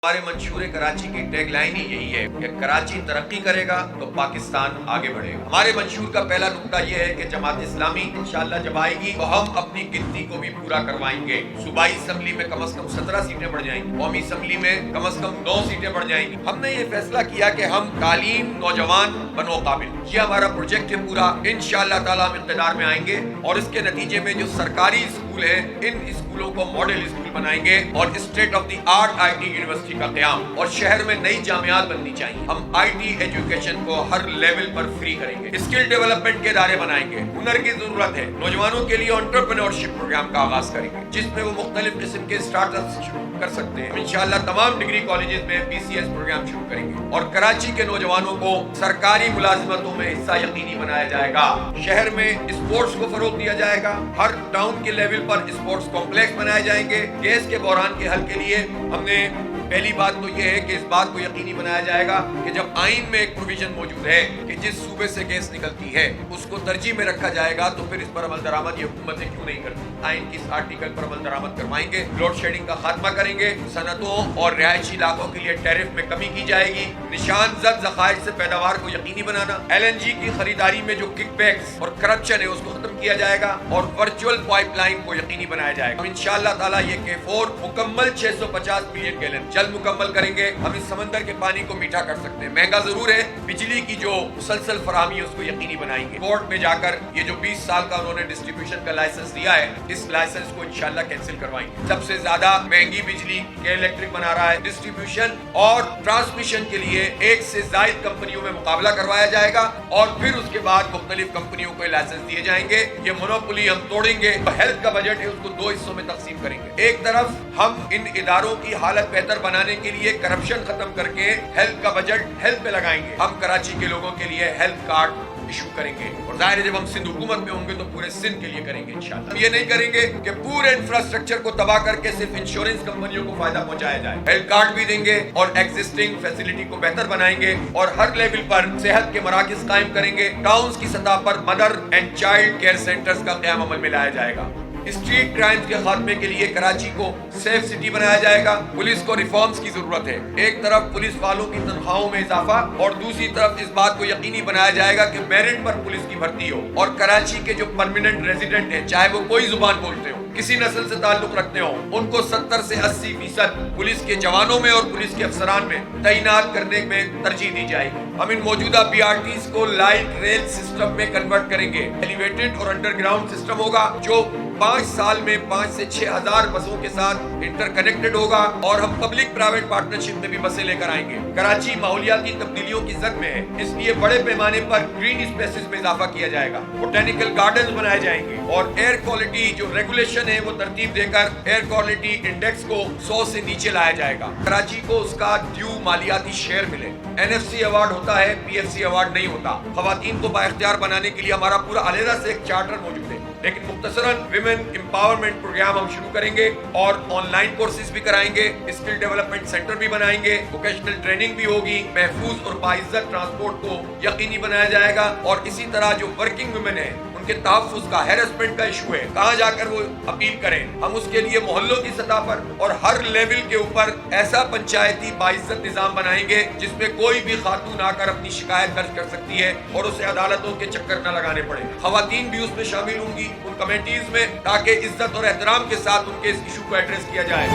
ہمارے منشور کراچی کی ٹیگ لائن ہی یہی ہے کہ کراچی ترقی کرے گا تو پاکستان آگے بڑھے گا۔ ہمارے منشور کا پہلا نقطہ یہ ہے کہ جماعت اسلامی انشاءاللہ جب آئے گی تو ہم اپنی گنتی کو بھی پورا کروائیں گے۔ صوبائی اسمبلی میں کم از کم 17 سیٹیں بڑھ جائیں گی، قومی اسمبلی میں کم از کم 9 سیٹیں بڑھ جائیں گی۔ ہم نے یہ فیصلہ کیا کہ ہم تعلیم نوجوان بنو قابل، یہ ہمارا پروجیکٹ ہے پورا۔ انشاءاللہ تعالی ہم اقتدار میں آئیں گے اور اس کے نتیجے میں جو سرکاری اسکول ہے ان اسکولوں کو ماڈل اسکول بنائیں گے اور state of the art I T university کا قیام، اور شہر میں نئی جامعات بننی چاہیے۔ ہم آئی ٹی ایجوکیشن کو ہر لیول پر فری کریں گے، اسکل ڈیولپمنٹ کے ادارے بنائیں گے۔ ہنر کی ضرورت ہے، نوجوانوں کے لیے انٹرپرینورشپ پروگرام کا آغاز کریں گے جس میں وہ مختلف قسم کے اسٹارٹ اپس شروع کر سکتے ہیں۔ انشاءاللہ تمام ڈگری کالجز میں BCS پروگرام شروع کریں گے اور کراچی کے نوجوانوں کو سرکاری ملازمتوں میں حصہ یقینی بنایا جائے گا۔ شہر میں اسپورٹس کو فروغ دیا جائے گا، ہر ٹاؤن کے لیول پر اسپورٹس کمپلیکس بنائے جائیں گے۔ گیس کے بحران کے حل کے لیے ہم نے پہلی بات تو یہ ہے کہ اس بات کو یقینی بنایا جائے گا کہ جب آئین میں ایک پروویژن موجود ہے کہ جس صوبے سے گیس نکلتی ہے اس کو ترجیح میں رکھا جائے گا، تو پھر اس پر عمل درآمد یہ حکومتیں کیوں نہیں کرتی؟ آئین کی اس آرٹیکل پر عمل درآمد کروائیں گے، لوڈ شیڈنگ کا خاتمہ کریں گے، صنعتوں اور رہائشی علاقوں کے لیے ٹیرف میں کمی کی جائے گی، نشان زد ذخائر سے پیداوار کو یقینی بنانا، LNG کی خریداری میں جو کک بیکس اور کرپشن ہے اس کو ختم کیا جائے گا اور ورچوئل پائپ لائن کو یقینی بنایا جائے گا۔ انشاءاللہ تعالیٰ یہ K4 مکمل 650 ملین گیلن جلد مکمل کریں گے۔ ہم اس سمندر کے پانی کو میٹھا کر سکتے ہیں۔ مہنگا ضرور ہے، بجلی کی جو مسلسل فراہمی ہے اس کو یقینی بنائیں گے۔ کورٹ میں جا کر یہ جو 20 سال کا انہوں نے ڈسٹریبیوشن کا لائسنس دیا ہے اس لائسنس کو انشاءاللہ کینسل کروائیں گے۔ سب سے زیادہ مہنگی بجلی کے الیکٹرک بنا رہا ہے، ڈسٹریبیوشن اور ٹرانسمیشن کے لیے ایک سے زائد کمپنیوں میں مقابلہ کروایا جائے گا اور پھر اس کے بعد مختلف کمپنیوں کو لائسنس دیے جائیں گے۔ یہ مونوپولی ہم توڑیں گے۔ ہیلتھ کا بجٹ ہے اس کو 2 حصوں میں تقسیم کریں گے۔ ایک طرف ہم ان اداروں کی حالت بہتر بنانے کے لیے کرپشن ختم کر کے ہیلتھ کا بجٹ ہیلتھ پہ لگائیں گے۔ ہم کراچی کے لوگوں کے لیے ہیلتھ کارڈ ایشو کریں گے اور ظاہر ہے جب ہم سندھ حکومت میں ہوں گے تو پورے سندھ کے لیے کریں گے انشاءاللہ۔ ہم یہ نہیں کریں گے کہ پورے انفراسٹرکچر کو تباہ کر کے صرف انشورنس کمپنیوں کو فائدہ پہنچایا جائے۔ ہیلتھ کارڈ بھی دیں گے اور ایگزسٹنگ فیسلٹی کو بہتر بنائیں گے اور ہر لیول پر صحت کے مراکز قائم کریں گے۔ ٹاؤنز کی سطح پر mother and child care centres کا قیام عمل میں لایا جائے گا۔ اسٹریٹ کرائمز کے خاتمے کے لیے کراچی کو سیف سٹی بنایا جائے گا۔ پولیس کو ریفارمز کی ضرورت ہے، ایک طرف پولیس والوں کی تنخواہوں میں اضافہ اور دوسری طرف اس بات کو یقینی بنایا جائے گا کہ میرٹ پر پولیس کی بھرتی ہو اور کراچی کے جو پرماننٹ ریزیڈنٹ ہیں چاہے وہ کوئی زبان بولتے ہو، کسی نسل سے تعلق رکھتے ہوں، ان کو 70 سے 80% پولیس کے جوانوں میں اور پولیس کے افسران میں تعینات کرنے میں ترجیح دی جائے گی۔ ہم ان موجودہ PRTs کو لائٹ ریل سسٹم میں کنورٹ کریں گے۔ ایلیویٹڈ اور انڈر گراؤنڈ سسٹم ہوگا جو 5 سال میں 5 سے 6 ہزار بسوں کے ساتھ انٹر کنیکٹڈ ہوگا اور ہم پبلک پرائیویٹ پارٹنرشپ میں بھی بسیں لے کر آئیں گے۔ کراچی ماحولیاتی تبدیلیوں کی زد میں ہے، اس لیے بڑے پیمانے پر گرین اسپیسز میں اضافہ کیا جائے گا، بوٹینیکل گارڈنز بنائے جائیں گے اور ایئر کوالٹی جو ریگولیشن ہے وہ ترتیب دے کر ایئر کوالٹی انڈیکس کو 100 سے نیچے لایا جائے گا۔ کراچی کو اس کا ڈیو مالیاتی شیئر ملے۔ NFC ایوارڈ ہوتا ہے، PFC ایوارڈ نہیں ہوتا۔ خواتین کو بااختیار بنانے کے لیے ہمارا پورا علیحدہ سے ایک چارٹر موجود ہے، لیکن مختصراً ویمن امپاورمنٹ پروگرام ہم شروع کریں گے اور آن لائن کورسز بھی کرائیں گے، اسکل ڈیولپمنٹ سینٹر بھی بنائیں گے، ووکیشنل ٹریننگ بھی ہوگی، محفوظ اور باعزت ٹرانسپورٹ کو یقینی بنایا جائے گا اور اسی طرح جو ورکنگ ویمن ہیں ان کے تحفظ کا ہیرسمنٹ کا ایشو ہے، کہاں جا کر وہ اپیل کریں، ہم اس کے لیے محلوں کی سطح پر اور ہر لیول کے اوپر ایسا پنچایتی باعزت نظام بنائیں گے جس میں کوئی بھی خاتون آ کر اپنی شکایت درج کر سکتی ہے اور اسے عدالتوں کے چکر نہ لگانے پڑے۔ خواتین بھی اس میں شامل ہوں گی ان کمیٹیز میں تاکہ عزت اور احترام کے ساتھ ان کے اس ایشو کو ایڈریس کیا جائے۔